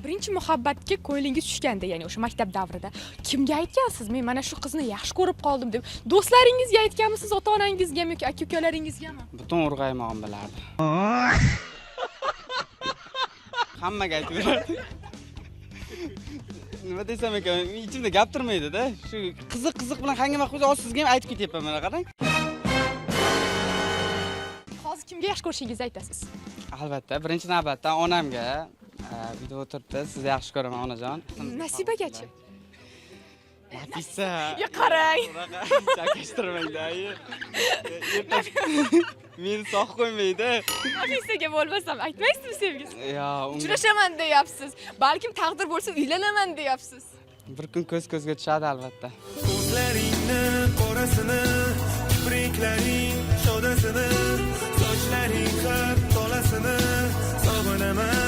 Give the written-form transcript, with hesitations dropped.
birinchi muhabbatga ko'nglingiz tushganda, ya'ni o'sha maktab davrida kimga aytgansiz? Men mana shu qizni yaxshi ko'rib qoldim deb. Do'stlaringizga aytganmisiz, ota-onangizgami yoki aka-ukalaringizgami? Butun urg'aymog'im bilardi. Hammaga aytib berardi. Nima desam ekan, ichimda gap turmaydi-da. Shu qiziq bilan hangama qo'ysa, sizga ham aytib ketyapman mana qarang. Hozir kimga yaxshi ko'rishingizni aytasiz? Albatta, birinchi navbatda onamga uyda o'tiribdi, sizni yaxshi ko'raman onajon. Nasibagachi? Nafisa. Ya qarang. Chakashtirmangda. Meni sog' qo'ymaydi. Nafisaga bo'lmasam aytmaysizmi sevgisi? Yo, Uchrashaman deyapsiz. Balkim taqdir bo'lsa uylanaman deyapsiz. bir kun ko'z-ko'zga tushadi albatta. Ko'zlaringni qorasini, kipriklaring shodasini, sochlaring qirq tolasini sog'inaman.